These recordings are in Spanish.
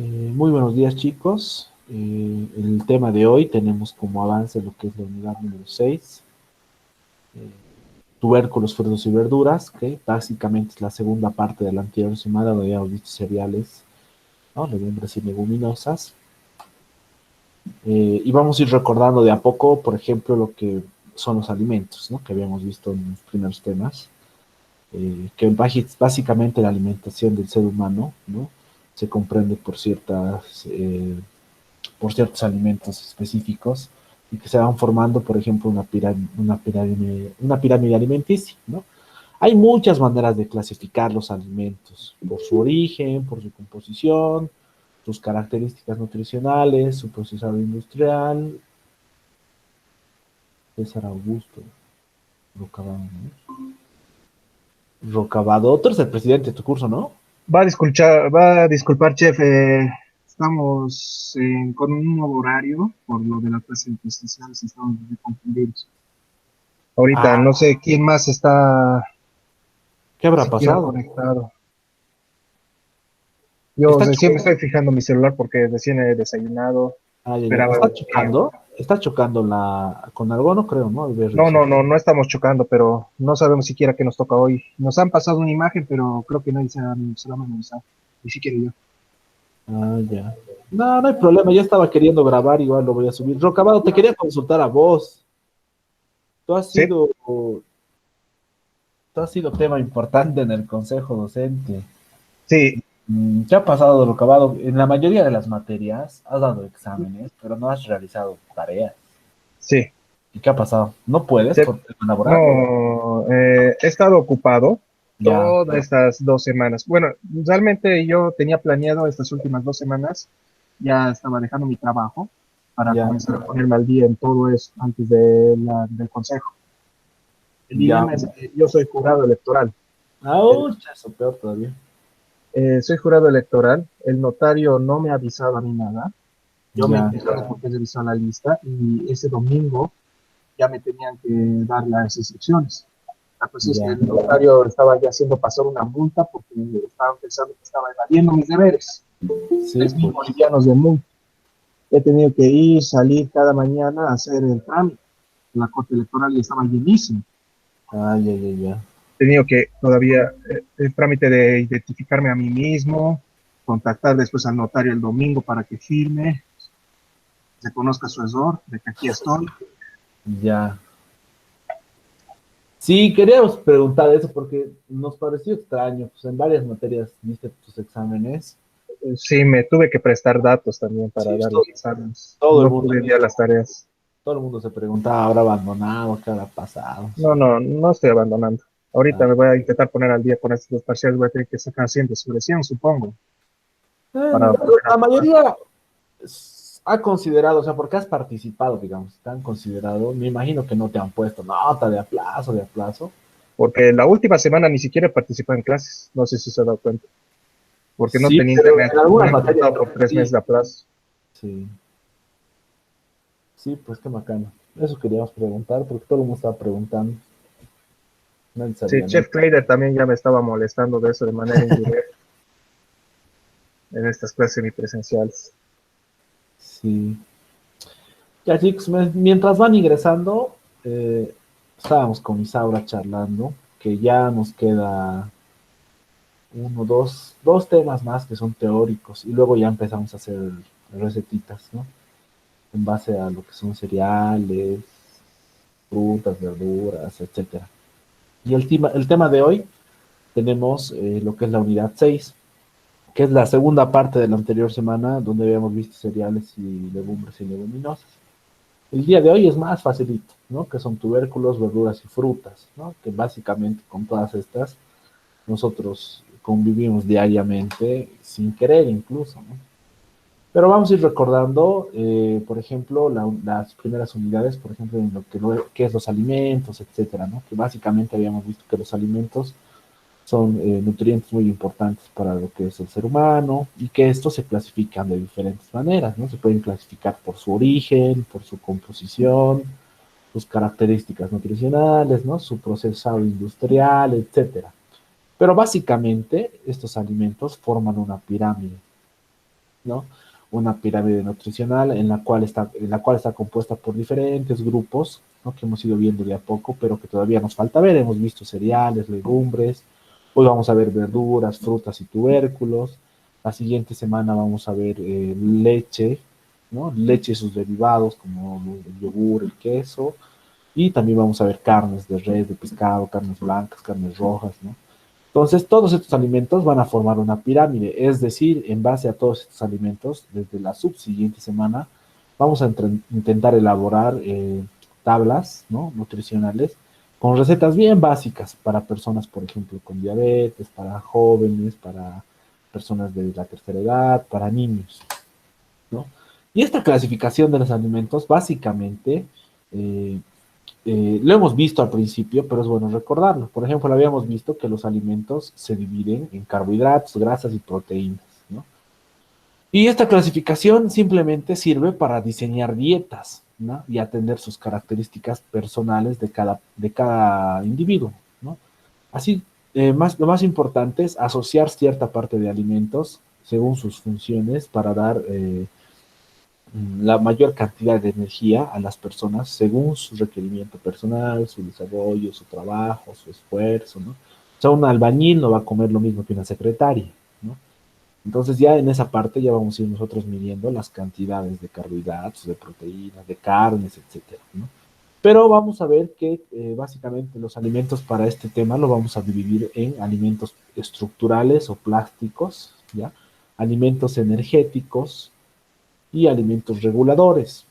Muy buenos días, chicos. El tema de hoy tenemos como avance lo que es la unidad número 6, tubérculos, frutos y verduras, que básicamente es la segunda parte de la anterior semana donde habíamos visto cereales, ¿no? Legumbres y leguminosas. Y vamos a ir recordando de a poco, por ejemplo, lo que son los alimentos, ¿no? Que habíamos visto en los primeros temas, que básicamente la alimentación del ser humano, ¿no? Se comprende por ciertos alimentos específicos y que se van formando, por ejemplo, una pirámide alimenticia, ¿no? Hay muchas maneras de clasificar los alimentos, por su origen, por su composición, sus características nutricionales, su procesado industrial. César Augusto Rocabado, ¿no? Rocabado, tú eres el presidente de tu curso, ¿no? Va a disculpar, chef. Estamos con un nuevo horario por lo de la clase de prestaciones, estamos muy confundidos. Ahorita Ah, no sé quién más está ¿qué habrá siquiera pasado? conectado. Yo Está, recién me estoy fijando mi celular porque recién he desayunado. Esperaba está un tiempo. chocando, está chocando con algo, no creo, ¿no? Voy a No, revisar. no, no, no estamos chocando, pero no sabemos siquiera qué nos toca hoy. Nos han pasado una imagen, pero creo que nadie se la ha memorizado, ni siquiera yo. Ah, ya. No, no hay problema, ya estaba queriendo grabar, igual lo voy a subir. Rocabado, te quería consultar a vos. Tú has Sí, sido, tú has sido tema importante en el consejo docente. sí, ¿Qué ha pasado, Rocabado? En la mayoría de las materias has dado exámenes, pero no has realizado tareas. sí. ¿Y qué ha pasado? ¿No puedes Se- por tema laboral? No, he estado ocupado Ya, todas estas 2 semanas. Bueno, realmente yo tenía planeado estas últimas 2 semanas, ya estaba dejando mi trabajo para ya, comenzar a ponerme al día en todo eso antes del consejo. El ya. dilema es que yo soy jurado electoral. Ah, El- eso peor todavía. soy jurado electoral, el notario no me ha avisado a mí nada, yo me he Ya, enterado porque he revisado la lista y ese domingo ya me tenían que dar las instrucciones. La cosa es que ya. el notario estaba ya haciendo pasar una multa porque estaban pensando que estaba evadiendo mis deberes, Sí, 3.000 pues. bolivianos de multa. He tenido que ir, salir cada mañana a hacer el trámite. La corte electoral ya estaba llenísima. Ah, ya, ya, ya. He tenido que todavía el trámite de identificarme a mí mismo, contactar después al notario el domingo para que firme, reconozca su error, de que aquí estoy. Ya. Sí, queríamos preguntar eso porque nos pareció extraño, pues en varias materias viste tus exámenes. Sí, me tuve que prestar datos también para Sí, dar los exámenes. todo el No mundo, pude enviar las tareas. todo el mundo se preguntaba, ¿habrá abandonado? ¿Qué habrá pasado? No, no, no estoy abandonando. Ahorita Ah, me voy a intentar poner al día con estos dos parciales. Voy a tener que sacar 100 sobre 100, supongo, para bueno, poder la aprobar. mayoría ha considerado, o sea, porque has participado, digamos, te han considerado, me imagino que no te han puesto nota de aplazo. Porque la última semana ni siquiera participé en clases. No sé si se ha dado cuenta. Porque no Sí, tenía pero internet. en Me algunas han materias cortado creo por que 3 meses sí. de aplazo. Sí, sí, pues qué bacano. Eso queríamos preguntar, porque todo el mundo estaba preguntando, nadie Sí, sabía nada. Chef Trader también ya me estaba molestando de eso de manera indirecta en estas clases semipresenciales. Sí. Ya chicos, mientras van ingresando, estábamos con Isaura charlando, que ya nos queda dos temas más que son teóricos, y luego ya empezamos a hacer recetitas, ¿no? En base a lo que son cereales, frutas, verduras, etcétera. Y el tema de hoy tenemos lo que es la unidad 6, que es la segunda parte de la anterior semana, donde habíamos visto cereales y legumbres y leguminosas. El día de hoy es más facilito, ¿no? Que son tubérculos, verduras y frutas, ¿no? Que básicamente con todas estas nosotros convivimos diariamente, sin querer incluso, ¿no? Pero vamos a ir recordando, por ejemplo, las primeras unidades, por ejemplo, en lo que es los alimentos, etcétera, ¿no? Que básicamente habíamos visto que los alimentos son nutrientes muy importantes para lo que es el ser humano y que estos se clasifican de diferentes maneras, ¿no? Se pueden clasificar por su origen, por su composición, sus características nutricionales, ¿no? Su procesado industrial, etcétera. Pero básicamente estos alimentos forman una pirámide. ¿no? Una pirámide nutricional en la cual está compuesta por diferentes grupos, ¿no? Que hemos ido viendo de a poco, pero que todavía nos falta ver. Hemos visto cereales, legumbres, hoy vamos a ver verduras, frutas y tubérculos. La siguiente semana vamos a ver leche, ¿no? Leche y sus derivados, como el yogur, el queso, y también vamos a ver carnes de res, de pescado, carnes blancas, carnes rojas, ¿no? Entonces, todos estos alimentos van a formar una pirámide, es decir, en base a todos estos alimentos, desde la subsiguiente semana, vamos a intentar elaborar tablas, ¿no? Nutricionales con recetas bien básicas para personas, por ejemplo, con diabetes, para jóvenes, para personas de la tercera edad, para niños, ¿no? Y esta clasificación de los alimentos, básicamente, eh, lo hemos visto al principio, pero es bueno recordarlo. Por ejemplo, habíamos visto que los alimentos se dividen en carbohidratos, grasas y proteínas, ¿no? Y esta clasificación simplemente sirve para diseñar dietas, ¿no? Y atender sus características personales de cada individuo, ¿no? Así, lo más importante es asociar cierta parte de alimentos según sus funciones para dar la mayor cantidad de energía a las personas según su requerimiento personal, su desarrollo, su trabajo, su esfuerzo, ¿no? O sea, un albañil no va a comer lo mismo que una secretaria, ¿no? Entonces ya en esa parte ya vamos a ir nosotros midiendo las cantidades de carbohidratos, de proteínas, de carnes, etcétera, ¿no? Pero vamos a ver que básicamente los alimentos para este tema lo vamos a dividir en alimentos estructurales o plásticos, ¿ya? Alimentos energéticos y alimentos reguladores.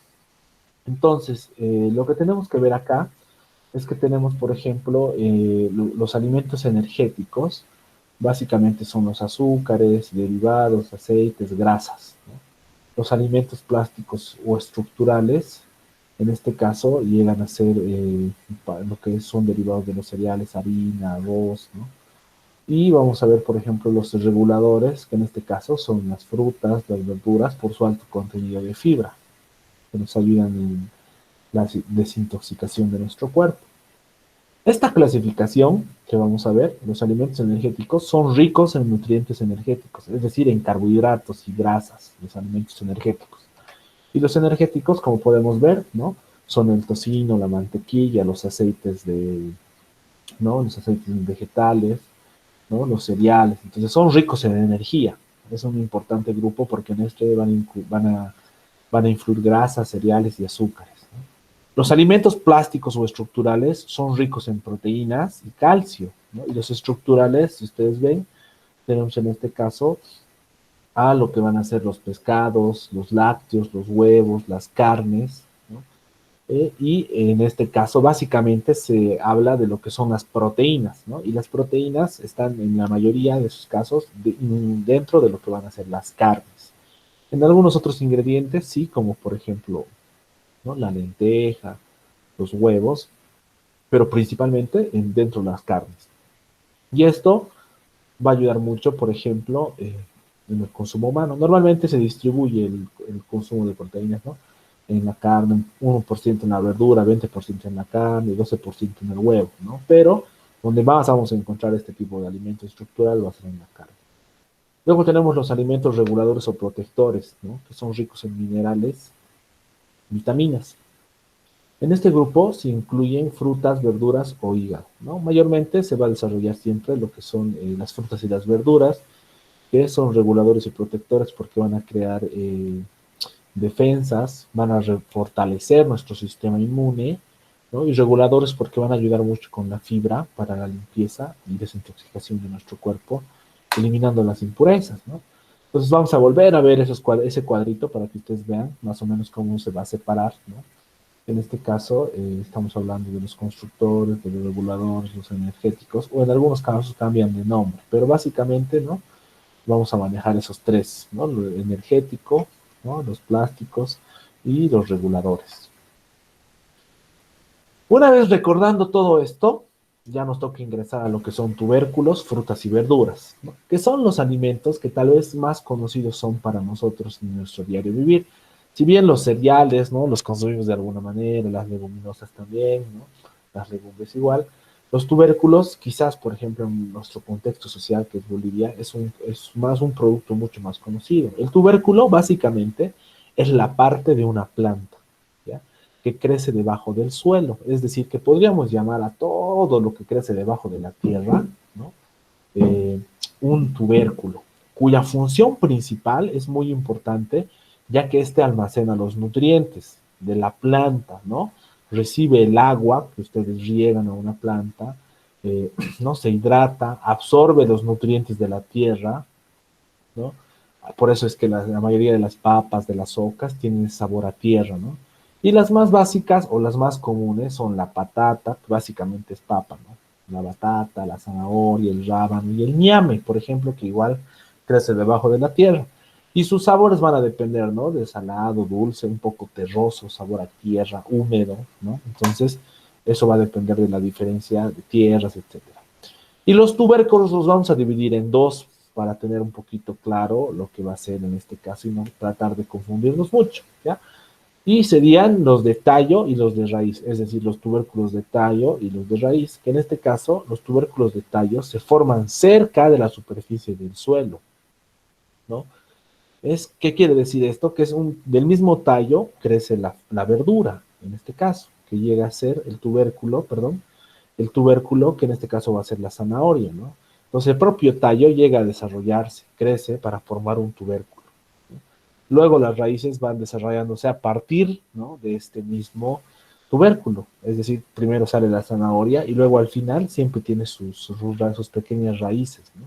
Entonces, lo que tenemos que ver acá es que tenemos, por ejemplo, los alimentos energéticos, básicamente son los azúcares, derivados, aceites, grasas, ¿no? Los alimentos plásticos o estructurales, en este caso, llegan a ser lo que son derivados de los cereales, harina, arroz, ¿no? Y vamos a ver, por ejemplo, los reguladores, que en este caso son las frutas, las verduras, por su alto contenido de fibra, que nos ayudan en la desintoxicación de nuestro cuerpo. Esta clasificación que vamos a ver, los alimentos energéticos son ricos en nutrientes energéticos, es decir, en carbohidratos y grasas, los alimentos energéticos. Y los energéticos, como podemos ver, ¿no? Son el tocino, la mantequilla, los aceites ¿no? Los aceites vegetales, ¿no? Los cereales. Entonces son ricos en energía. Es un importante grupo porque en este van a influir grasas, cereales y azúcares, ¿no? Los alimentos plásticos o estructurales son ricos en proteínas y calcio, ¿no? Y los estructurales, si ustedes ven, tenemos en este caso a lo que van a ser los pescados, los lácteos, los huevos, las carnes, ¿no? Y en este caso, básicamente se habla de lo que son las proteínas, ¿no? Y las proteínas están en la mayoría de sus casos dentro de lo que van a ser las carnes. En algunos otros ingredientes, sí, como por ejemplo, ¿no? La lenteja, los huevos, pero principalmente dentro de las carnes. Y esto va a ayudar mucho, por ejemplo, en el consumo humano. Normalmente se distribuye el consumo de proteínas, ¿no? En la carne, 1% en la verdura, 20% en la carne, 12% en el huevo, ¿no? Pero donde más vamos a encontrar este tipo de alimento estructural va a ser en la carne. Luego tenemos los alimentos reguladores o protectores, ¿no? Que son ricos en minerales, vitaminas. En este grupo se incluyen frutas, verduras o hígado, ¿no? Mayormente se va a desarrollar siempre lo que son las frutas y las verduras, que son reguladores y protectores porque van a crear defensas, van a fortalecer nuestro sistema inmune, ¿no? Y reguladores porque van a ayudar mucho con la fibra para la limpieza y desintoxicación de nuestro cuerpo, eliminando las impurezas, ¿no? Entonces vamos a volver a ver ese cuadrito para que ustedes vean más o menos cómo se va a separar, ¿no? En este caso, estamos hablando de los constructores, de los reguladores, los energéticos, o en algunos casos cambian de nombre, pero básicamente, ¿no? Vamos a manejar esos tres, ¿no? Lo energético, ¿no? Los plásticos y los reguladores. Una vez recordando todo esto, ya nos toca ingresar a lo que son tubérculos, frutas y verduras, ¿no? Que son los alimentos que tal vez más conocidos son para nosotros en nuestro diario vivir. Si bien los cereales, ¿no? Los consumimos de alguna manera, las leguminosas también, ¿no? Las legumbres igual, Los tubérculos, quizás, por ejemplo, en nuestro contexto social, que es Bolivia, es más un producto mucho más conocido. El tubérculo, básicamente, es la parte de una planta, ¿ya? Que crece debajo del suelo. Es decir, que podríamos llamar a todo lo que crece debajo de la tierra, ¿no? eh, un tubérculo, cuya función principal es muy importante, ya que éste almacena los nutrientes de la planta, ¿no? Recibe el agua que ustedes riegan a una planta, ¿no? Se hidrata, absorbe los nutrientes de la tierra, ¿no? Por eso es que la mayoría de las papas, de las ocas, tienen sabor a tierra, ¿no? Y las más básicas o las más comunes son la patata, que básicamente es papa, ¿no? La batata, la zanahoria, el rábano y el ñame, por ejemplo, que igual crece debajo de la tierra. Y sus sabores van a depender, ¿no? De salado, dulce, un poco terroso, sabor a tierra, húmedo, ¿no? Entonces, eso va a depender de la diferencia de tierras, etcétera. Y los tubérculos los vamos a dividir en dos para tener un poquito claro lo que va a ser en este caso y no tratar de confundirnos mucho, ¿ya? Y serían los de tallo y los de raíz, es decir, los tubérculos de tallo y los de raíz, que en este caso los tubérculos de tallo se forman cerca de la superficie del suelo, ¿no? ¿Qué quiere decir esto? Que del mismo tallo crece la verdura, en este caso, que llega a ser el tubérculo, perdón, el tubérculo, que en este caso va a ser la zanahoria, ¿no? Entonces el propio tallo llega a desarrollarse, crece para formar un tubérculo, ¿no? Luego las raíces van desarrollándose a partir, ¿no? De este mismo tubérculo, es decir, primero sale la zanahoria y luego al final siempre tiene sus pequeñas raíces, ¿no?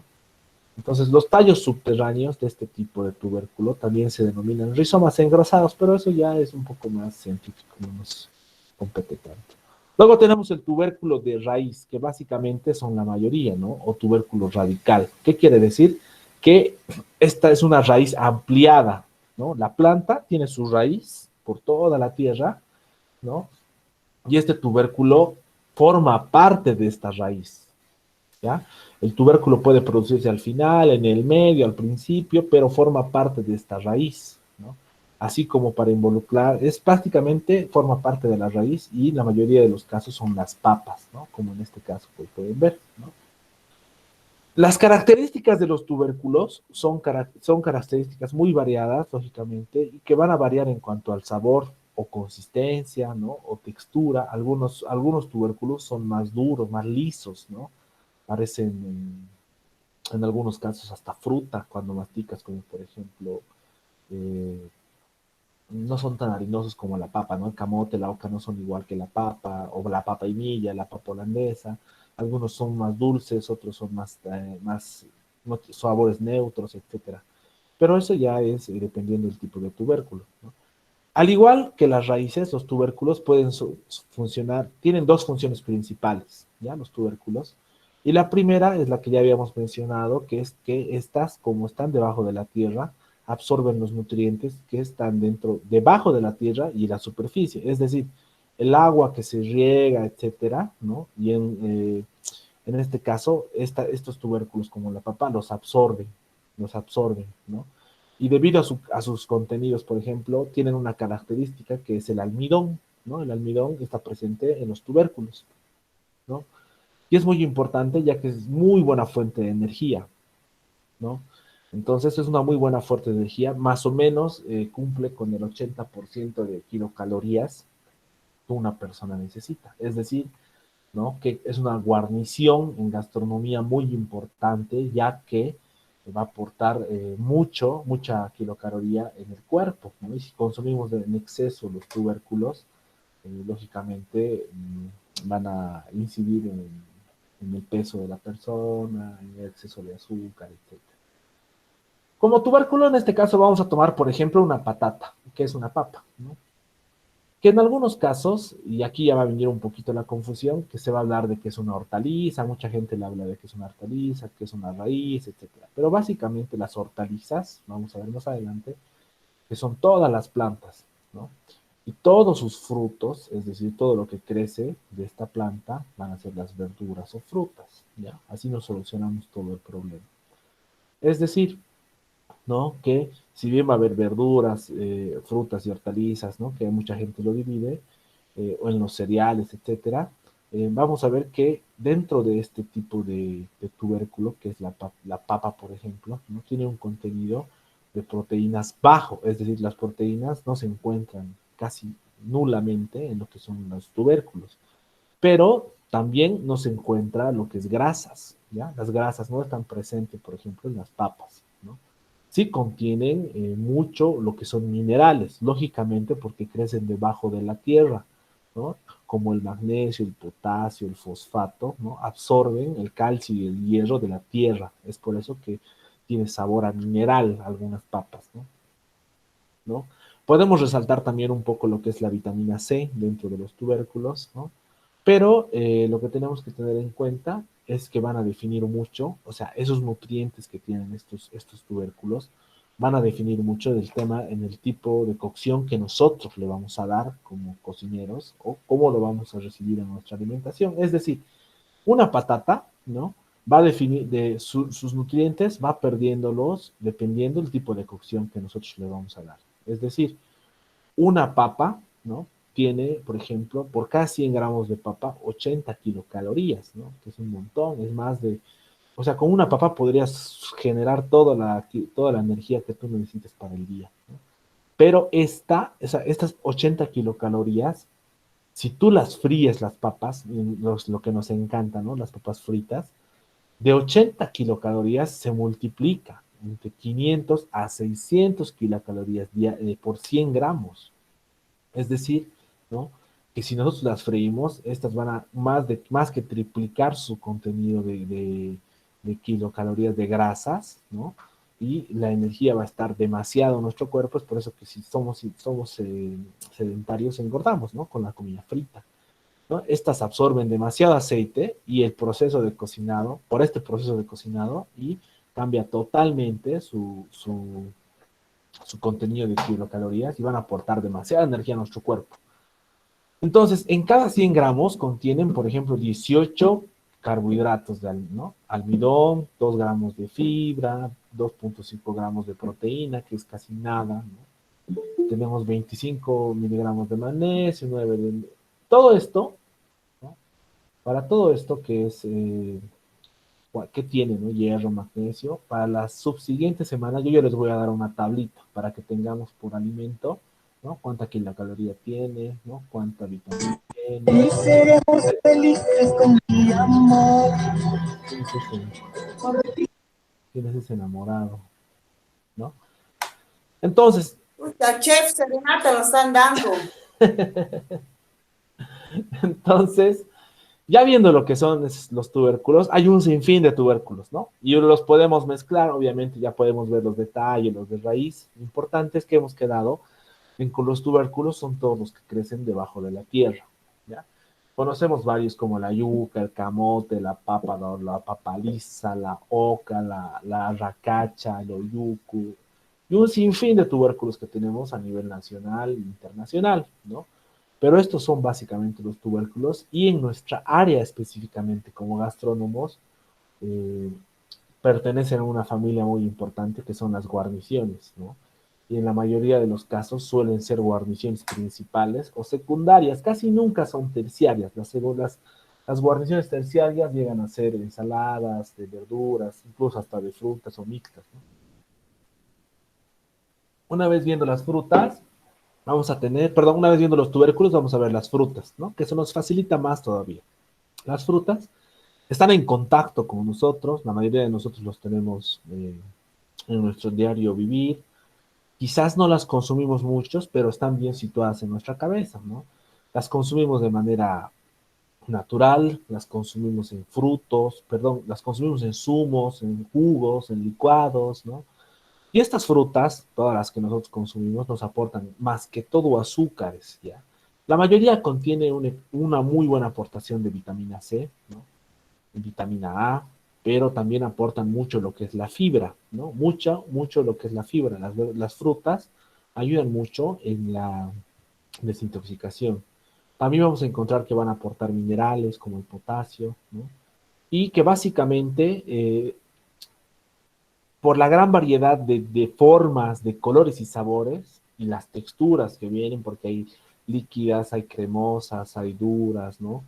Entonces, los tallos subterráneos de este tipo de tubérculo también se denominan rizomas engrosados, pero eso ya es un poco más científico, no nos compete tanto. Luego tenemos el tubérculo de raíz, que básicamente son la mayoría, ¿no? O tubérculo radical. ¿Qué quiere decir? Que esta es una raíz ampliada, ¿no? La planta tiene su raíz por toda la tierra, ¿no? Y este tubérculo forma parte de esta raíz, ¿ya? El tubérculo puede producirse al final, en el medio, al principio, pero forma parte de esta raíz, ¿no? Así como para involucrar, es prácticamente forma parte de la raíz y la mayoría de los casos son las papas, ¿no? Como en este caso pues, pueden ver, ¿no? Las características de los tubérculos son características muy variadas, lógicamente, y que van a variar en cuanto al sabor o consistencia, ¿no? O textura. Algunos tubérculos son más duros, más lisos, ¿no? Parecen en algunos casos hasta fruta cuando masticas, como por ejemplo, eh, no son tan harinosos como la papa, ¿no? El camote, la oca no son igual que la papa, o la papa y milla, la papa holandesa. Algunos son más dulces, otros son más sabores neutros, etcétera. Pero eso ya es dependiendo del tipo de tubérculo, ¿no? Al igual que las raíces, los tubérculos pueden funcionar, tienen dos funciones principales, ¿ya? Los tubérculos. Y la primera es la que ya habíamos mencionado, que es que estas, como están debajo de la tierra, absorben los nutrientes que están debajo de la tierra y la superficie. Es decir, el agua que se riega, etcétera, ¿no? Y en este caso, estos tubérculos como la papa los absorben, ¿no? Y debido a sus contenidos, por ejemplo, tienen una característica que es el almidón, ¿no? El almidón está presente en los tubérculos, ¿no? Y es muy importante ya que es muy buena fuente de energía, ¿no? Entonces es una muy buena fuente de energía, más o menos cumple con el 80% de kilocalorías que una persona necesita. Es decir, ¿no? Que es una guarnición en gastronomía muy importante, ya que va a aportar mucha kilocaloría en el cuerpo, ¿no? Y si consumimos en exceso los tubérculos, lógicamente van a incidir en el peso de la persona, en el exceso de azúcar, etc. Como tubérculo, en este caso vamos a tomar, por ejemplo, una patata, que es una papa, ¿no? Que en algunos casos, y aquí ya va a venir un poquito la confusión, que se va a hablar de que es una hortaliza, mucha gente le habla de que es una hortaliza, que es una raíz, etcétera. Pero básicamente las hortalizas, vamos a ver más adelante, que son todas las plantas, ¿no? Y todos sus frutos, es decir, todo lo que crece de esta planta, van a ser las verduras o frutas, ¿ya? Así nos solucionamos todo el problema. Es decir, ¿no? Que si bien va a haber verduras, frutas y hortalizas, ¿no? Que mucha gente lo divide, o en los cereales, etcétera, vamos a ver que dentro de este tipo de tubérculo, que es la papa, por ejemplo, ¿no? Tiene un contenido de proteínas bajo, es decir, las proteínas no se encuentran casi nulamente en lo que son los tubérculos, pero también no se encuentra lo que es grasas, ¿ya? Las grasas no están presentes, por ejemplo, en las papas, ¿no? Sí contienen mucho lo que son minerales, lógicamente porque crecen debajo de la tierra, ¿no? Como el magnesio, el potasio, el fosfato, ¿no? Absorben el calcio y el hierro de la tierra. Es por eso que tiene sabor a mineral algunas papas, ¿no? ¿No? Podemos resaltar también un poco lo que es la vitamina C dentro de los tubérculos, ¿no? Pero lo que tenemos que tener en cuenta es que van a definir mucho, o sea, esos nutrientes que tienen estos tubérculos van a definir mucho del tema en el tipo de cocción que nosotros le vamos a dar como cocineros o cómo lo vamos a recibir en nuestra alimentación. Es decir, una patata, ¿no? Va a definir sus nutrientes, va perdiéndolos dependiendo del tipo de cocción que nosotros le vamos a dar. Es decir, una papa, ¿no? Tiene, por ejemplo, por cada 100 gramos de papa, 80 kilocalorías, ¿no? Que es un montón, es más de... O sea, con una papa podrías generar toda la energía que tú necesites para el día, ¿no? Pero estas 80 kilocalorías, si tú las fríes las papas, lo que nos encanta, ¿no? Las papas fritas, de 80 kilocalorías se multiplica entre 500 a 600 kilocalorías por 100 gramos. Es decir, ¿no? Que si nosotros las freímos, estas van a más que triplicar su contenido de kilocalorías de grasas, ¿no? Y la energía va a estar demasiado en nuestro cuerpo, es por eso que si somos sedentarios engordamos, ¿no? Con la comida frita, ¿no? Estas absorben demasiado aceite y el proceso de cocinado, por este proceso de cocinado, y cambia totalmente su contenido de kilocalorías y van a aportar demasiada energía a nuestro cuerpo. Entonces, en cada 100 gramos contienen, por ejemplo, 18 carbohidratos, ¿no? Almidón, 2 gramos de fibra, 2.5 gramos de proteína, que es casi nada, ¿no? Tenemos 25 miligramos de magnesio, 9 de... Todo esto, ¿no? Para todo esto que es, ¿qué tiene, no? Hierro, magnesio, para las subsiguientes semanas yo ya les voy a dar una tablita para que tengamos por alimento, ¿no? Cuánta kilocaloría tiene, ¿no? Cuánta vitamina tiene. Y seremos felices con mi amor. ¿Quién es ese, quién es ese enamorado, ¿no? Entonces, Puta, chef, serenata lo están dando. entonces, ya viendo lo que son los tubérculos, hay un sinfín de tubérculos, ¿no? Y los podemos mezclar, obviamente ya podemos ver los detalles, los de raíz. Lo importante es que hemos quedado en que los tubérculos son todos los que crecen debajo de la tierra, ¿ya? Conocemos varios como la yuca, el camote, la papa lisa, la oca, la racacha, el oyucu, y un sinfín de tubérculos que tenemos a nivel nacional e internacional, ¿no? Pero estos son básicamente los tubérculos y en nuestra área específicamente como gastrónomos eh, pertenecen a una familia muy importante que son las guarniciones, ¿no? Y en la mayoría de los casos suelen ser guarniciones principales o secundarias, casi nunca son terciarias. Las guarniciones terciarias llegan a ser ensaladas de verduras, incluso hasta de frutas o mixtas, ¿no? Una vez viendo las frutas, una vez viendo los tubérculos, vamos a ver las frutas, ¿no? Que se nos facilita más todavía. Las frutas están en contacto con nosotros, la mayoría de nosotros los tenemos en nuestro diario vivir. Quizás no las consumimos muchos, pero están bien situadas en nuestra cabeza, ¿no? Las consumimos de manera natural, las consumimos en frutos, perdón, las consumimos en zumos, en jugos, en licuados, ¿no? Y estas frutas, todas las que nosotros consumimos, nos aportan más que todo azúcares, ¿ya? La mayoría contiene una muy buena aportación de vitamina C, ¿no? Vitamina A, pero también aportan mucho lo que es la fibra, ¿no? Mucho lo que es la fibra. Las frutas ayudan mucho en la desintoxicación. También vamos a encontrar que van a aportar minerales como el potasio, ¿no? Y que básicamente por la gran variedad de formas, de colores y sabores y las texturas que vienen, porque hay líquidas, hay cremosas, hay duras, ¿no?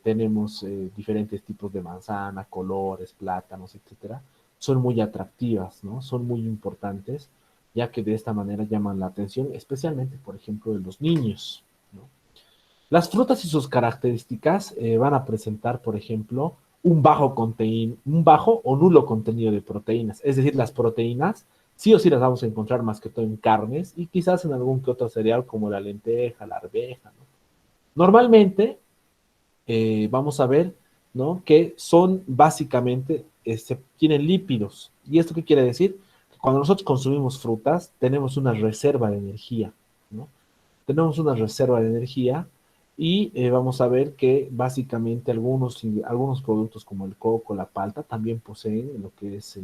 tenemos diferentes tipos de manzana, colores, plátanos, etcétera, son muy atractivas, ¿no? Son muy importantes, ya que de esta manera llaman la atención, especialmente, por ejemplo, de los niños, ¿no? Las frutas y sus características van a presentar, por ejemplo, un bajo o nulo contenido de proteínas. Es decir, las proteínas sí o sí las vamos a encontrar más que todo en carnes y quizás en algún que otro cereal como la lenteja, la arveja, ¿no? Normalmente vamos a ver, ¿no? Que son básicamente, tienen lípidos. ¿Y esto qué quiere decir? Cuando nosotros consumimos frutas, tenemos una reserva de energía, ¿no? Tenemos una reserva de energía y vamos a ver que básicamente algunos productos como el coco, la palta, también poseen lo que es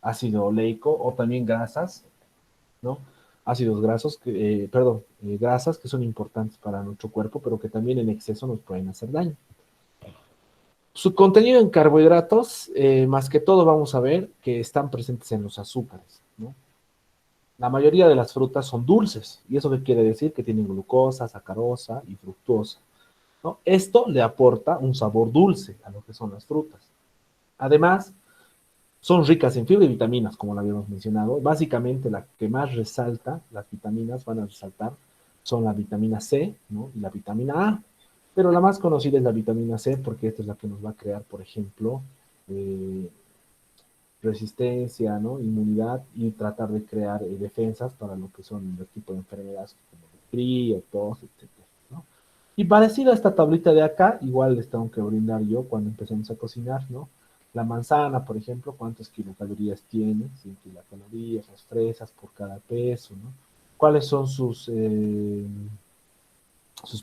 ácido oleico o también grasas, ¿no? Ácidos grasos, grasas que son importantes para nuestro cuerpo, pero que también en exceso nos pueden hacer daño. Su contenido en carbohidratos, más que todo vamos a ver que están presentes en los azúcares, ¿no? La mayoría de las frutas son dulces, y eso qué quiere decir que tienen glucosa, sacarosa y fructuosa, ¿no? Esto le aporta un sabor dulce a lo que son las frutas. Además, son ricas en fibra y vitaminas, como lo habíamos mencionado. Básicamente, la que más resalta, las vitaminas van a resaltar, son la vitamina C, ¿no? Y la vitamina A. Pero la más conocida es la vitamina C, porque esta es la que nos va a crear, por ejemplo, eh, resistencia, ¿no? Inmunidad y tratar de crear defensas para lo que son los tipos de enfermedades como el frío, tos, etcétera, ¿no? Y parecido a esta tablita de acá, igual les tengo que brindar yo cuando empecemos a cocinar, ¿no? La manzana, por ejemplo, cuántas kilocalorías tiene, 100 kilocalorías, las fresas por cada peso, ¿no? ¿Cuáles son sus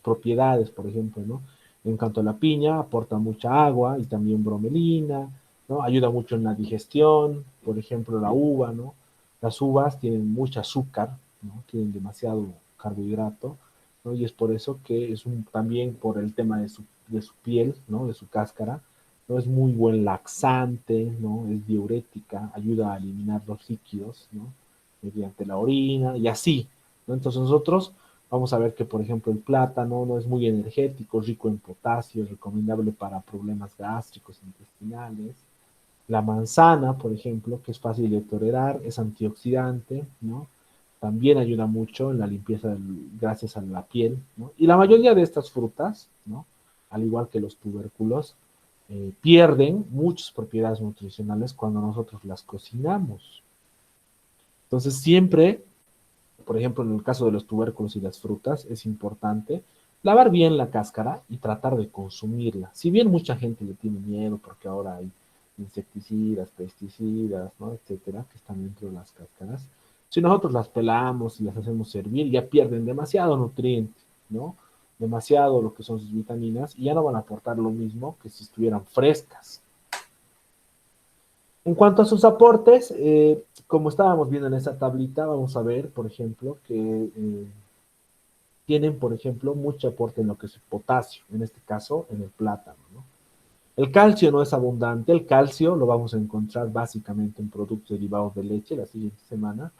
propiedades, por ejemplo, ¿no? En cuanto a la piña, aporta mucha agua y también bromelina, ¿no? Ayuda mucho en la digestión, por ejemplo, la uva, ¿no? Las uvas tienen mucho azúcar, ¿no? Tienen demasiado carbohidrato, ¿no? Y es por eso que también por el tema de su piel, ¿no? De su cáscara, ¿no? Es muy buen laxante, ¿no? Es diurética, ayuda a eliminar los líquidos, ¿no? Mediante la orina y así, ¿no? Entonces nosotros vamos a ver que, por ejemplo, el plátano no es muy energético, rico en potasio, es recomendable para problemas gástricos, intestinales. La manzana, por ejemplo, que es fácil de tolerar, es antioxidante, ¿no? También ayuda mucho en la limpieza gracias a la piel, ¿no? Y la mayoría de estas frutas, ¿no? Al igual que los tubérculos, pierden muchas propiedades nutricionales cuando nosotros las cocinamos. Entonces, siempre por ejemplo, en el caso de los tubérculos y las frutas, es importante lavar bien la cáscara y tratar de consumirla. Si bien mucha gente le tiene miedo porque ahora hay insecticidas, pesticidas, ¿no? Etcétera, que están dentro de las cáscaras, si nosotros las pelamos y las hacemos servir, ya pierden demasiado nutriente, ¿no? Demasiado lo que son sus vitaminas y ya no van a aportar lo mismo que si estuvieran frescas. En cuanto a sus aportes, como estábamos viendo en esa tablita, vamos a ver, por ejemplo, que tienen, por ejemplo, mucho aporte en lo que es el potasio, en este caso en el plátano, ¿no? El calcio no es abundante, el calcio lo vamos a encontrar básicamente en productos derivados de leche la siguiente semana,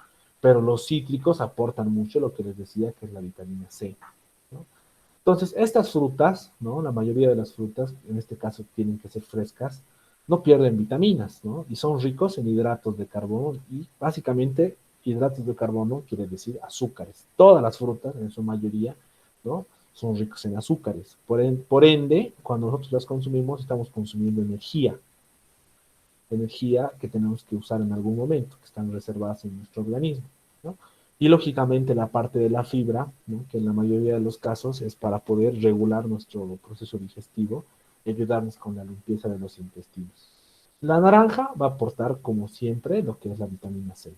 pero los cítricos aportan mucho lo que les decía que es la vitamina C, ¿no? Entonces, estas frutas, ¿no? La mayoría de las frutas, en este caso, tienen que ser frescas, no pierden vitaminas, ¿no? Y son ricos en hidratos de carbono y básicamente hidratos de carbono quiere decir azúcares. Todas las frutas, en su mayoría, ¿no? Son ricos en azúcares. Por ende, cuando nosotros las consumimos, estamos consumiendo energía que tenemos que usar en algún momento, que están reservadas en nuestro organismo, ¿no? Y lógicamente la parte de la fibra, ¿no? Que en la mayoría de los casos es para poder regular nuestro proceso digestivo y ayudarnos con la limpieza de los intestinos. La naranja va a aportar, como siempre, lo que es la vitamina C.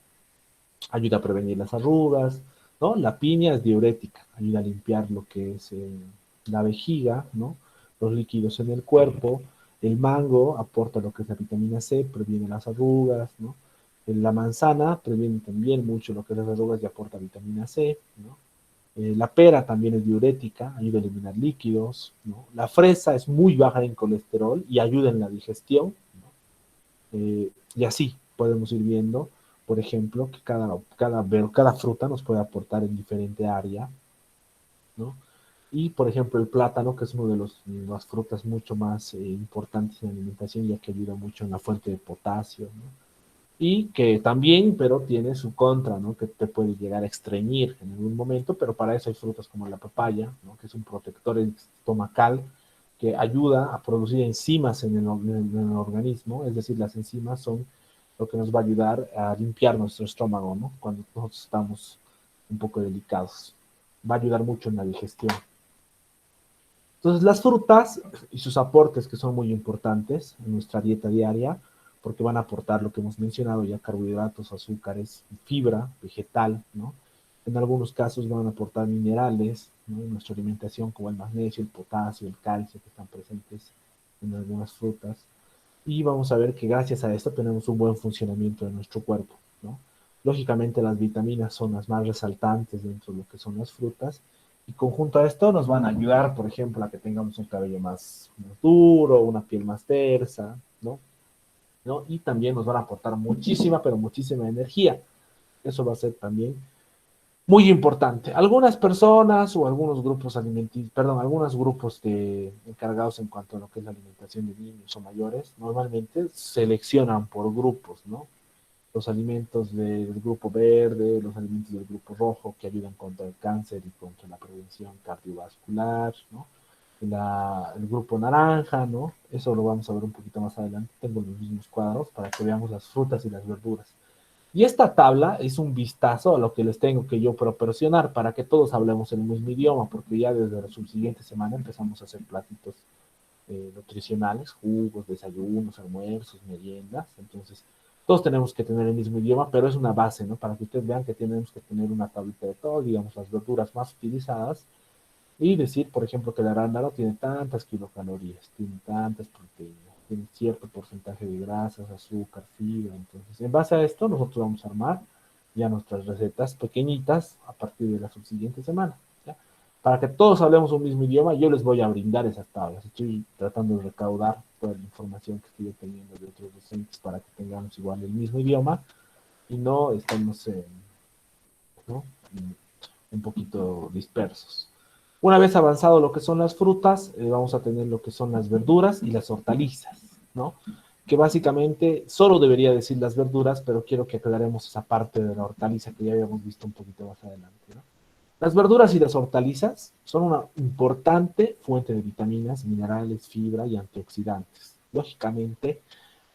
Ayuda a prevenir las arrugas, ¿no? La piña es diurética, ayuda a limpiar lo que es la vejiga, ¿no? Los líquidos en el cuerpo. El mango aporta lo que es la vitamina C, previene las arrugas, ¿no? La manzana previene también mucho lo que es las arrugas y aporta vitamina C, ¿no? La pera también es diurética, ayuda a eliminar líquidos, ¿no? La fresa es muy baja en colesterol y ayuda en la digestión, ¿no? Y así podemos ir viendo, por ejemplo, que cada fruta nos puede aportar en diferente área, ¿no? Y, por ejemplo, el plátano, que es uno de las frutas mucho más importantes en la alimentación, ya que ayuda mucho en la fuente de potasio, ¿no? Y que también, pero tiene su contra, ¿no? Que te puede llegar a estreñir en algún momento, pero para eso hay frutas como la papaya, ¿no? Que es un protector estomacal que ayuda a producir enzimas en el organismo, es decir, las enzimas son lo que nos va a ayudar a limpiar nuestro estómago, ¿no? Cuando nosotros estamos un poco delicados. Va a ayudar mucho en la digestión. Entonces, las frutas y sus aportes que son muy importantes en nuestra dieta diaria, porque van a aportar lo que hemos mencionado ya, carbohidratos, azúcares, fibra vegetal, ¿no? En algunos casos van a aportar minerales, ¿no? En nuestra alimentación, como el magnesio, el potasio, el calcio, que están presentes en algunas frutas. Y vamos a ver que gracias a esto tenemos un buen funcionamiento de nuestro cuerpo, ¿no? Lógicamente las vitaminas son las más resaltantes dentro de lo que son las frutas, y conjunto a esto nos van a ayudar, por ejemplo, a que tengamos un cabello más duro, una piel más tersa, ¿no? ¿No? Y también nos van a aportar muchísima, pero muchísima energía. Eso va a ser también muy importante. Algunas personas o algunos grupos alimenticios, perdón, algunos grupos encargados en cuanto a lo que es la alimentación de niños o mayores, normalmente seleccionan por grupos, ¿no? Los alimentos del grupo verde, los alimentos del grupo rojo que ayudan contra el cáncer y contra la prevención cardiovascular, ¿no? El grupo naranja, ¿no? Eso lo vamos a ver un poquito más adelante. Tengo los mismos cuadros para que veamos las frutas y las verduras. Y esta tabla es un vistazo a lo que les tengo que yo proporcionar para que todos hablemos el mismo idioma, porque ya desde la subsiguiente semana empezamos a hacer platitos nutricionales, jugos, desayunos, almuerzos, meriendas. Entonces, todos tenemos que tener el mismo idioma, pero es una base, ¿no? Para que ustedes vean que tenemos que tener una tablita de todo, digamos, las verduras más utilizadas y decir, por ejemplo, que el arándano tiene tantas kilocalorías, tiene tantas proteínas, tiene cierto porcentaje de grasas, azúcar, fibra. Entonces, en base a esto, nosotros vamos a armar ya nuestras recetas pequeñitas a partir de la subsiguiente semana. ¿Ya? Para que todos hablemos un mismo idioma, yo les voy a brindar esas tablas. Estoy tratando de recaudar toda la información que estoy obteniendo de otros docentes para que tengamos igual el mismo idioma y no estemos ¿no? un poquito dispersos. Una vez avanzado lo que son las frutas, vamos a tener lo que son las verduras y las hortalizas, ¿no? Que básicamente solo debería decir las verduras, pero quiero que aclaremos esa parte de la hortaliza que ya habíamos visto un poquito más adelante, ¿no? Las verduras y las hortalizas son una importante fuente de vitaminas, minerales, fibra y antioxidantes. Lógicamente,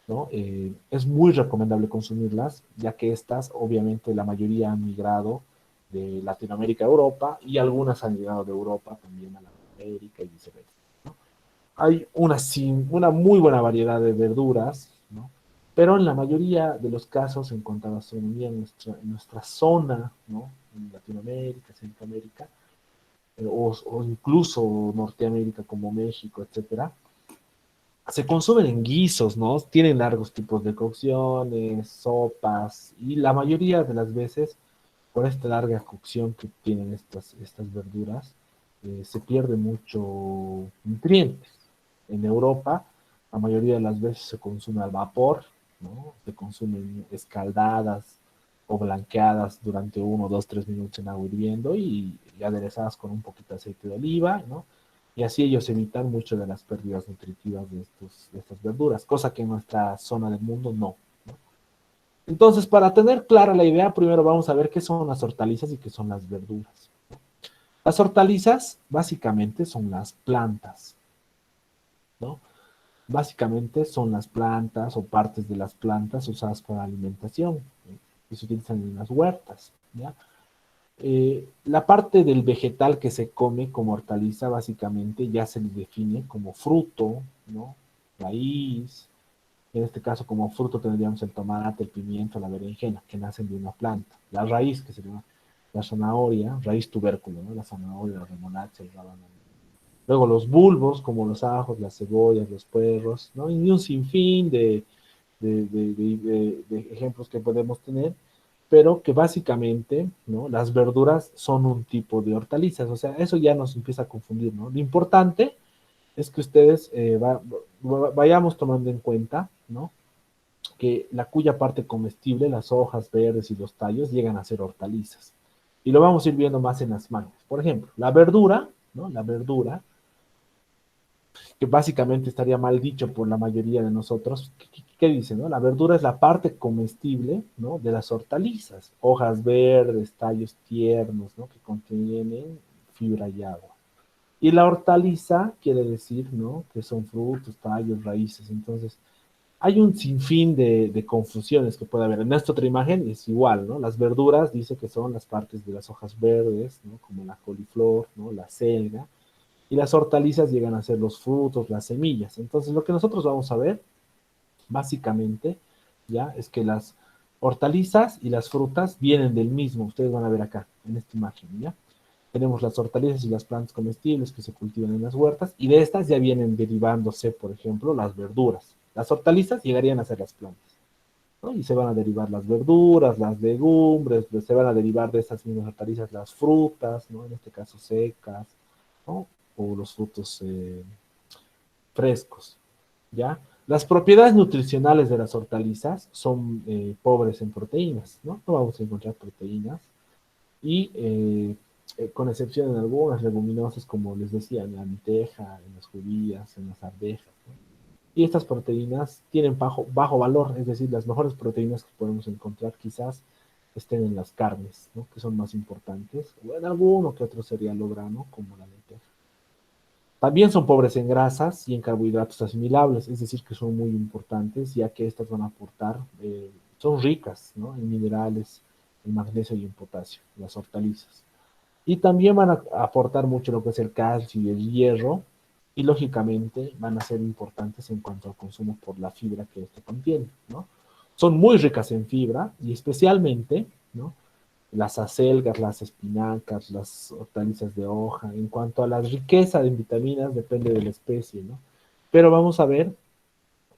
¿no? Es muy recomendable consumirlas, ya que estas, obviamente, la mayoría han migrado de Latinoamérica a Europa y algunas han llegado de Europa también a Latinoamérica y viceversa, ¿no? Hay una muy buena variedad de verduras, ¿no? Pero en la mayoría de los casos, en cuanto a la gastronomía en nuestra zona, ¿no? En Latinoamérica, Centroamérica, o incluso Norteamérica como México, etcétera, se consumen en guisos, ¿no? Tienen largos tipos de cocciones, sopas, y la mayoría de las veces, por esta larga cocción que tienen estas verduras, se pierde mucho nutrientes. En Europa, la mayoría de las veces se consume al vapor, ¿no? Se consumen escaldadas o blanqueadas durante 1, 2, 3 minutos en agua hirviendo y aderezadas con un poquito de aceite de oliva, ¿no? Y así ellos evitan mucho de las pérdidas nutritivas de estas verduras, cosa que en nuestra zona del mundo no, ¿no? Entonces, para tener clara la idea, primero vamos a ver qué son las hortalizas y qué son las verduras. Las hortalizas básicamente son las plantas, ¿no? Básicamente son las plantas o partes de las plantas usadas para alimentación, ¿no? Que se utilizan en las huertas, ¿ya? La parte del vegetal que se come como hortaliza básicamente ya se le define como fruto, ¿no? Raíz. En este caso, como fruto tendríamos el tomate, el pimiento, la berenjena, que nacen de una planta. La raíz, que sería la zanahoria, raíz tubérculo, ¿no? La zanahoria, la remolacha, el rábano. Luego los bulbos, como los ajos, las cebollas, los puerros, ¿no? Y un sinfín de ejemplos que podemos tener, pero que básicamente, ¿no? Las verduras son un tipo de hortalizas, o sea, eso ya nos empieza a confundir, ¿no? Lo importante es que ustedes vayamos tomando en cuenta, ¿no? Que la cuya parte comestible, las hojas verdes y los tallos, llegan a ser hortalizas. Y lo vamos a ir viendo más en las mangas. Por ejemplo, la verdura, ¿no? La verdura, que básicamente estaría mal dicho por la mayoría de nosotros. ¿Qué dice, no? La verdura es la parte comestible, ¿no? De las hortalizas, hojas verdes, tallos tiernos, ¿no? Que contienen fibra y agua. Y la hortaliza quiere decir, ¿no? Que son frutos, tallos, raíces. Entonces, hay un sinfín de confusiones que puede haber. En esta otra imagen es igual, ¿no? Las verduras dice que son las partes de las hojas verdes, ¿no? Como la coliflor, ¿no? La selga. Y las hortalizas llegan a ser los frutos, las semillas. Entonces, lo que nosotros vamos a ver, básicamente, ya, es que las hortalizas y las frutas vienen del mismo. Ustedes van a ver acá, en esta imagen, ¿ya? Tenemos las hortalizas y las plantas comestibles que se cultivan en las huertas, y de estas ya vienen derivándose, por ejemplo, las verduras. Las hortalizas llegarían a ser las plantas, ¿no? Y se van a derivar las verduras, las legumbres, pues se van a derivar de estas mismas hortalizas las frutas, ¿no? En este caso secas, ¿no? O los frutos frescos, ¿ya? Las propiedades nutricionales de las hortalizas son pobres en proteínas, ¿no? No vamos a encontrar proteínas, y con excepción de algunas leguminosas, como les decía, en la lenteja, en las judías, en las arvejas, ¿no? Y estas proteínas tienen bajo valor, es decir, las mejores proteínas que podemos encontrar quizás estén en las carnes, ¿no? Que son más importantes, o en alguno que otro cereal o grano, como la lenteja. También son pobres en grasas y en carbohidratos asimilables, es decir, que son muy importantes, ya que estas van a aportar, son ricas, ¿no? En minerales, en magnesio y en potasio, las hortalizas. Y también van a aportar mucho lo que es el calcio y el hierro, y lógicamente van a ser importantes en cuanto al consumo por la fibra que esto contiene, ¿no? Son muy ricas en fibra y especialmente, ¿no? Las acelgas, las espinacas, las hortalizas de hoja. En cuanto a la riqueza de vitaminas, depende de la especie, ¿no? Pero vamos a ver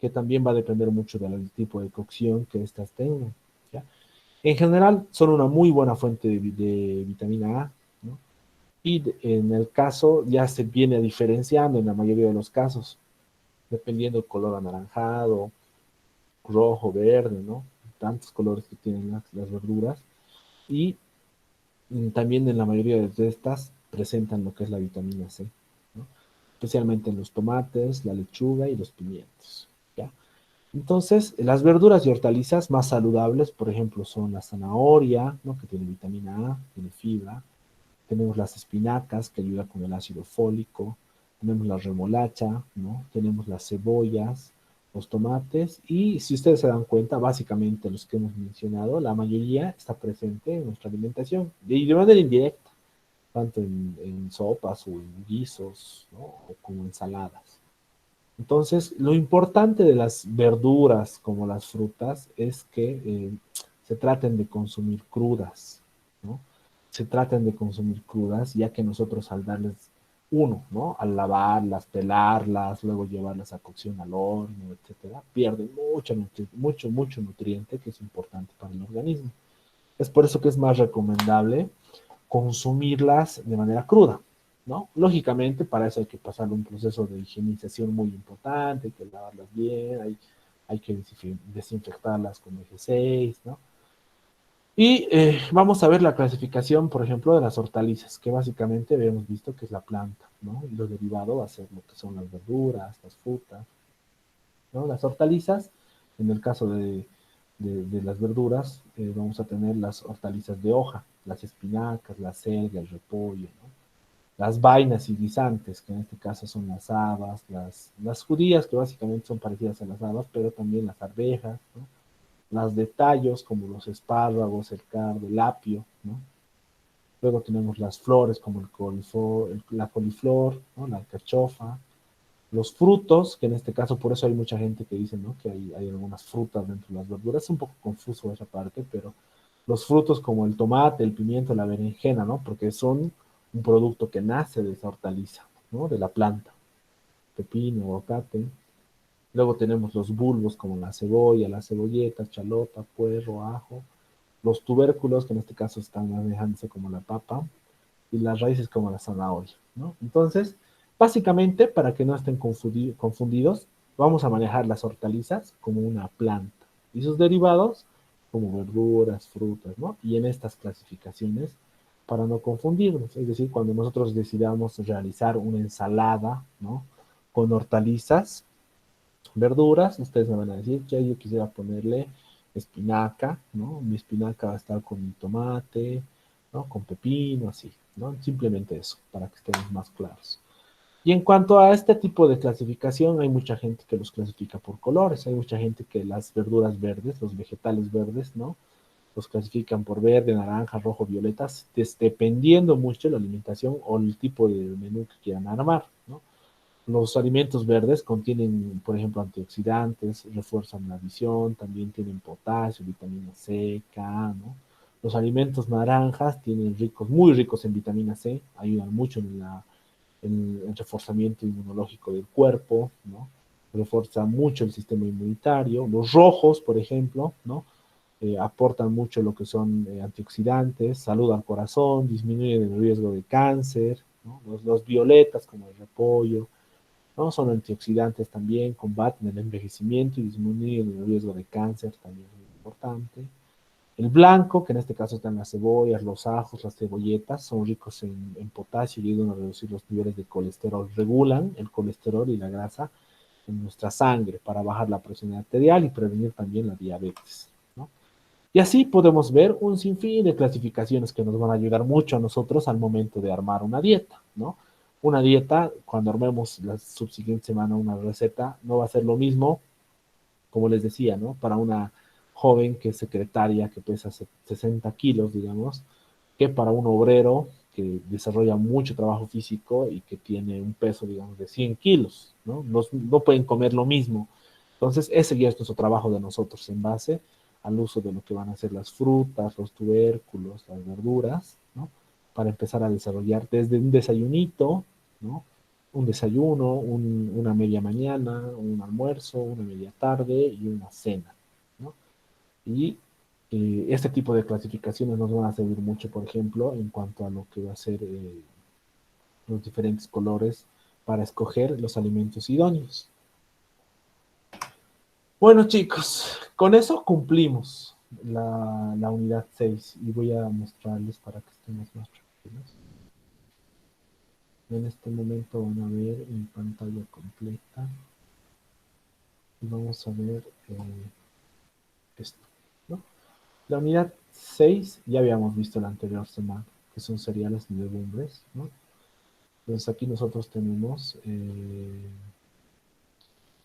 que también va a depender mucho del tipo de cocción que éstas tengan, ¿ya? En general, son una muy buena fuente de vitamina A, ¿no? Y en el caso ya se viene diferenciando en la mayoría de los casos, dependiendo del color anaranjado, rojo, verde, ¿no? Tantos colores que tienen las verduras. Y también en la mayoría de estas presentan lo que es la vitamina C, ¿no? Especialmente en los tomates, la lechuga y los pimientos, ¿ya? Entonces, las verduras y hortalizas más saludables, por ejemplo, son la zanahoria, ¿no? Que tiene vitamina A, tiene fibra. Tenemos las espinacas, que ayuda con el ácido fólico. Tenemos la remolacha, ¿no? Tenemos las cebollas, los tomates. Y si ustedes se dan cuenta, básicamente los que hemos mencionado, la mayoría está presente en nuestra alimentación. Y de manera indirecta, tanto en sopas o en guisos, ¿no? O como ensaladas. Entonces, lo importante de las verduras como las frutas es que se traten de consumir crudas, ¿no? Se traten de consumir crudas, ya que nosotros al darles uno, ¿no? Al lavarlas, pelarlas, luego llevarlas a cocción al horno, etcétera, pierden mucho nutriente que es importante para el organismo. Es por eso que es más recomendable consumirlas de manera cruda, ¿no? Lógicamente, para eso hay que pasar un proceso de higienización muy importante, hay que lavarlas bien, hay que desinfectarlas con F6, ¿no? Y vamos a ver la clasificación, por ejemplo, de las hortalizas, que básicamente habíamos visto que es la planta, ¿no? Y lo derivado va a ser lo que son las verduras, las frutas, ¿no? Las hortalizas, en el caso de las verduras, vamos a tener las hortalizas de hoja, las espinacas, la selga, el repollo, ¿no? Las vainas y guisantes, que en este caso son las habas, las judías, que básicamente son parecidas a las habas, pero también las arvejas, ¿no? Las de tallos, como los espárragos, el cardo, el apio, ¿no? Luego tenemos las flores, como la coliflor, ¿no? La alcachofa, los frutos, que en este caso, por eso hay mucha gente que dice, ¿no? Que hay algunas frutas dentro de las verduras, es un poco confuso esa parte, pero los frutos como el tomate, el pimiento, la berenjena, ¿no? Porque son un producto que nace de esa hortaliza, ¿no? De la planta, pepino, aguacate. Luego tenemos los bulbos como la cebolla, la cebolleta, chalota, puerro, ajo. Los tubérculos, que en este caso están manejándose como la papa, y las raíces como la zanahoria, ¿no? Entonces, básicamente, para que no estén confundidos, vamos a manejar las hortalizas como una planta y sus derivados como verduras, frutas, ¿no? Y en estas clasificaciones para no confundirnos. Es decir, cuando nosotros decidamos realizar una ensalada, ¿no? Con hortalizas, verduras, ustedes me van a decir, ya yo quisiera ponerle espinaca, ¿no? Mi espinaca va a estar con mi tomate, ¿no? Con pepino, así, ¿no? Simplemente eso, para que estemos más claros. Y en cuanto a este tipo de clasificación, hay mucha gente que los clasifica por colores, hay mucha gente que las verduras verdes, los vegetales verdes, ¿no? Los clasifican por verde, naranja, rojo, violetas, dependiendo mucho de la alimentación o el tipo de menú que quieran armar, ¿no? Los alimentos verdes contienen, por ejemplo, antioxidantes, refuerzan la visión, también tienen potasio, vitamina C, K, ¿no? Los alimentos naranjas tienen ricos, muy ricos en vitamina C, ayudan mucho en el reforzamiento inmunológico del cuerpo, ¿no? Refuerza mucho el sistema inmunitario. Los rojos, por ejemplo, ¿no? Aportan mucho lo que son antioxidantes, salud al corazón, disminuyen el riesgo de cáncer, ¿no? Los violetas, como el repollo, ¿no? Son antioxidantes también, combaten el envejecimiento y disminuyen el riesgo de cáncer, también es muy importante. El blanco, que en este caso están las cebollas, los ajos, las cebolletas, son ricos en potasio y ayudan a reducir los niveles de colesterol. Regulan el colesterol y la grasa en nuestra sangre para bajar la presión arterial y prevenir también la diabetes, ¿no? Y así podemos ver un sinfín de clasificaciones que nos van a ayudar mucho a nosotros al momento de armar una dieta, ¿no? Una dieta, cuando armemos la subsiguiente semana una receta, no va a ser lo mismo, como les decía, ¿no? Para una joven que es secretaria, que pesa 60 kilos, digamos, que para un obrero que desarrolla mucho trabajo físico y que tiene un peso, digamos, de 100 kilos, ¿no? No pueden comer lo mismo. Entonces, ese ya es nuestro trabajo de nosotros en base al uso de lo que van a ser las frutas, los tubérculos, las verduras, ¿no? Para empezar a desarrollar desde un desayunito, ¿no? Un desayuno, una media mañana, un almuerzo, una media tarde y una cena, ¿no? Y este tipo de clasificaciones nos van a servir mucho, por ejemplo, en cuanto a lo que va a ser los diferentes colores para escoger los alimentos idóneos. Bueno, chicos, con eso cumplimos la unidad 6 y voy a mostrarles para que estemos más tranquilos. En este momento van a ver mi pantalla completa y vamos a ver esto, ¿no? La unidad 6 ya habíamos visto la anterior semana, que son cereales y legumbres, ¿no? Entonces aquí nosotros tenemos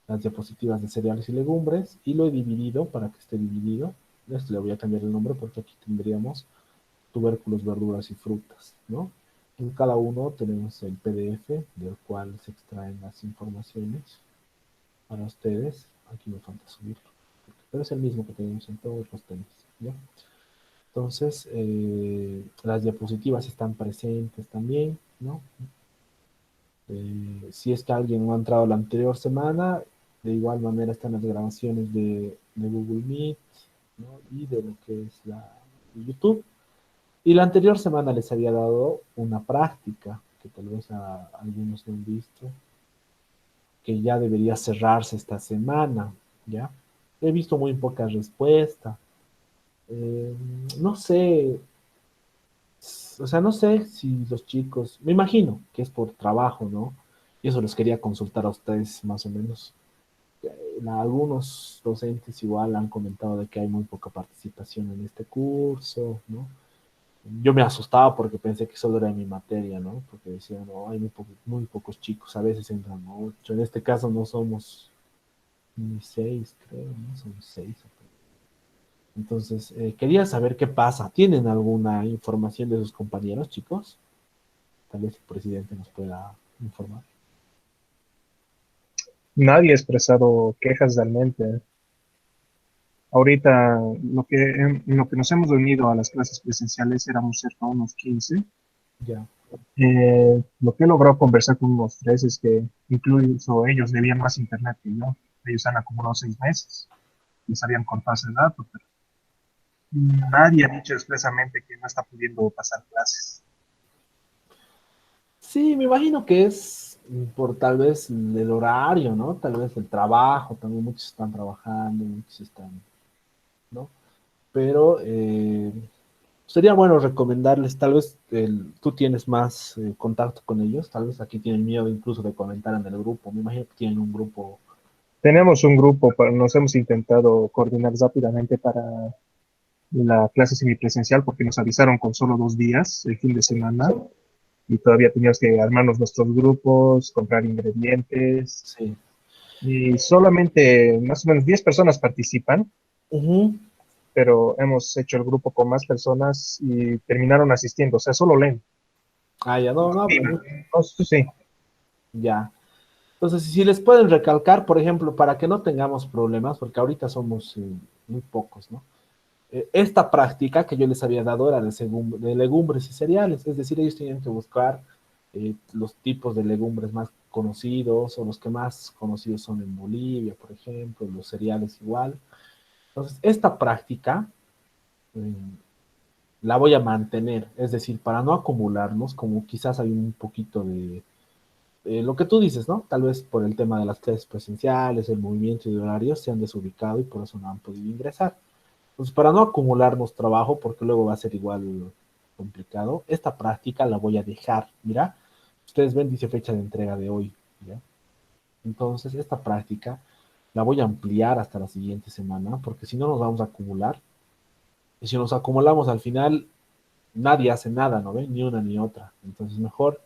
las diapositivas de cereales y legumbres y lo he dividido para que esté dividido. Este le voy a cambiar el nombre porque aquí tendríamos tubérculos, verduras y frutas, ¿no? En cada uno tenemos el PDF del cual se extraen las informaciones para ustedes. Aquí me falta subirlo, pero es el mismo que tenemos en todos los temas, ¿ya? Entonces, las diapositivas están presentes también, ¿no? Si es que alguien no ha entrado la anterior semana, de igual manera están las grabaciones de Google Meet, ¿no? Y de lo que es de YouTube. Y la anterior semana les había dado una práctica que tal vez algunos no han visto, que ya debería cerrarse esta semana, ¿ya? He visto muy pocas respuestas. Eh, no sé, o sea, no sé si los chicos, me imagino que es por trabajo, ¿no? Y eso les quería consultar a ustedes más o menos. Algunos docentes igual han comentado de que hay muy poca participación en este curso, ¿no? Yo me asustaba porque pensé que solo era mi materia, ¿no? Porque decían, no, hay muy pocos chicos, a veces entran 8. En este caso no somos ni 6, creo, ¿no? Somos 6. Entonces, quería saber qué pasa. ¿Tienen alguna información de sus compañeros, chicos? Tal vez el presidente nos pueda informar. Nadie ha expresado quejas realmente. Ahorita, lo que nos hemos unido a las clases presenciales éramos cerca de unos 15. Ya. Lo que he logrado conversar con unos tres es que incluso ellos debían más internet que yo. Ellos han acumulado 6 meses. Les habían cortado ese dato, pero nadie ha dicho expresamente que no está pudiendo pasar clases. Sí, me imagino que es por tal vez el horario, ¿no? Tal vez el trabajo, también muchos están trabajando, muchos están, ¿no? Pero sería bueno recomendarles, tal vez tú tienes más contacto con ellos, tal vez aquí tienen miedo incluso de comentar en el grupo, me imagino que tienen un grupo. Tenemos un grupo, nos hemos intentado coordinar rápidamente para la clase semipresencial porque nos avisaron con solo 2 días el fin de semana y todavía teníamos que armarnos nuestros grupos, comprar ingredientes Sí. y solamente más o menos 10 personas participan, Ujú. pero hemos hecho el grupo con más personas y terminaron asistiendo, o sea, solo leen. Ah, ya, no, no, pero No, sí, ya. Entonces, si les pueden recalcar, por ejemplo, para que no tengamos problemas, porque ahorita somos muy pocos, ¿no? Esta práctica que yo les había dado era de legumbres y cereales, es decir, ellos tenían que buscar los tipos de legumbres más conocidos o los que más conocidos son en Bolivia, por ejemplo, los cereales igual. Entonces, esta práctica eh, la voy a mantener, es decir, para no acumularnos, como quizás hay un poquito de lo que tú dices, ¿no? Tal vez por el tema de las clases presenciales, el movimiento de horarios se han desubicado y por eso no han podido ingresar. Entonces, para no acumularnos trabajo, porque luego va a ser igual complicado, esta práctica la voy a dejar. Mira, ustedes ven, dice fecha de entrega de hoy, ¿ya? Entonces, esta práctica la voy a ampliar hasta la siguiente semana, porque si no nos vamos a acumular. Y si nos acumulamos al final, nadie hace nada, ¿no ven? Ni una ni otra. Entonces, mejor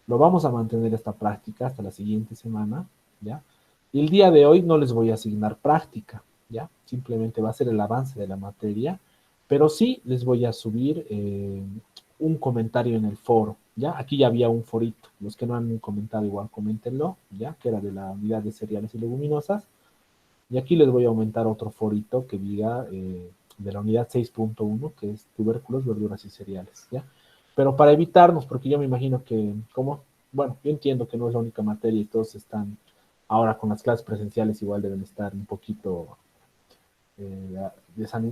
lo vamos a mantener esta práctica hasta la siguiente semana, ¿ya? Y el día de hoy no les voy a asignar práctica, ¿ya? Simplemente va a ser el avance de la materia, pero sí les voy a subir un comentario en el foro, ¿ya? Aquí ya había un forito, los que no han comentado igual coméntenlo, ¿ya? Que era de la unidad de cereales y leguminosas, y aquí les voy a aumentar otro forito que diga de la unidad 6.1, que es tubérculos, verduras y cereales, ¿ya? Pero para evitarnos, porque yo me imagino que, como, bueno, yo entiendo que no es la única materia y todos están ahora con las clases presenciales, igual deben estar un poquito,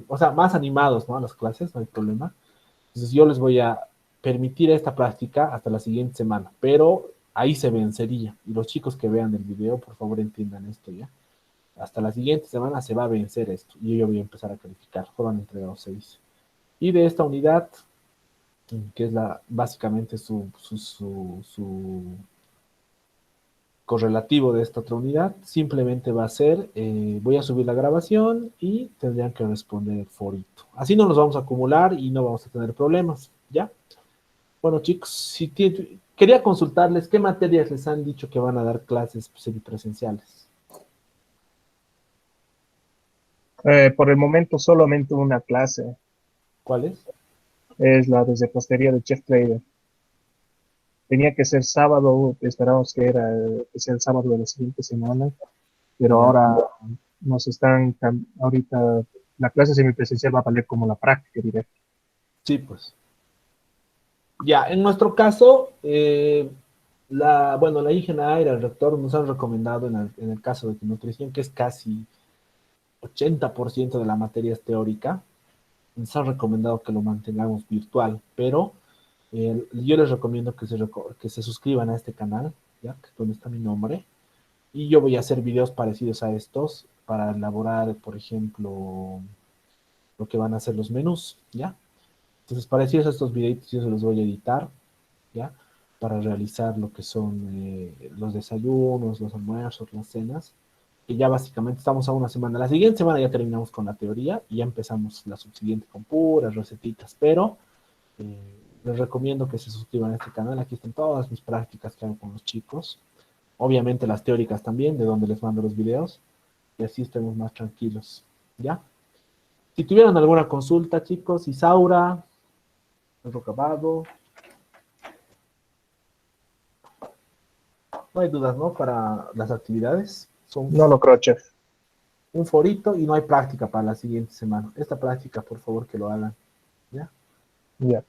o sea, más animados, ¿no? A las clases, no hay problema. Entonces yo les voy a permitir esta práctica hasta la siguiente semana, pero ahí se vencería. Y los chicos que vean el video, por favor entiendan esto, ¿ya? Hasta la siguiente semana se va a vencer esto y yo voy a empezar a calificar. Fueron entregados 6. Y de esta unidad, que es básicamente su correlativo de esta otra unidad, simplemente va a ser, voy a subir la grabación y tendrían que responder el forito. Así no nos vamos a acumular y no vamos a tener problemas, ¿ya? Bueno, chicos, quería consultarles qué materias les han dicho que van a dar clases semipresenciales. por el momento solamente una clase, ¿Cuáles? es la de repostería de Chef Trader. Tenía que ser sábado, esperamos que sea el sábado de la siguiente semana, pero Ya. ahora ahorita la clase semipresencial va a valer como la práctica directa. Sí, pues. Ya, en nuestro caso, bueno, la IGNA y el rector nos han recomendado en el caso de nutrición, que es casi 80% de la materia es teórica, nos han recomendado que lo mantengamos virtual, pero yo les recomiendo que se suscriban a este canal, ya, que es donde está mi nombre, y yo voy a hacer videos parecidos a estos para elaborar, por ejemplo, lo que van a ser los menús, ¿ya? Entonces, parecidos a estos videitos, yo se los voy a editar, ¿ya? Para realizar lo que son los desayunos, los almuerzos, las cenas, que ya básicamente estamos a una semana. La siguiente semana ya terminamos con la teoría y ya empezamos la subsiguiente con puras recetitas, pero les recomiendo que se suscriban a este canal. Aquí están todas mis prácticas que hago con los chicos. Obviamente las teóricas también, de donde les mando los videos, y así estemos más tranquilos, ¿ya? Si tuvieran alguna consulta, chicos, Isaura, Rocabado, no hay dudas, ¿no? Para las actividades. Son No lo creo, chef. un forito y no hay práctica para la siguiente semana. Esta práctica, por favor, que lo hagan. ¿Ya? Ya.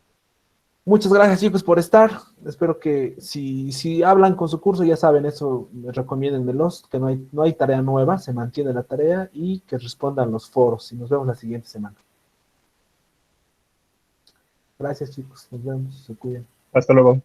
Muchas gracias, chicos, por estar. Espero que si hablan con su curso, ya saben, eso, recomiéndenmelos, que no hay tarea nueva, se mantiene la tarea y que respondan los foros. Y nos vemos la siguiente semana. Gracias, chicos. Nos vemos. Se cuiden. Hasta luego.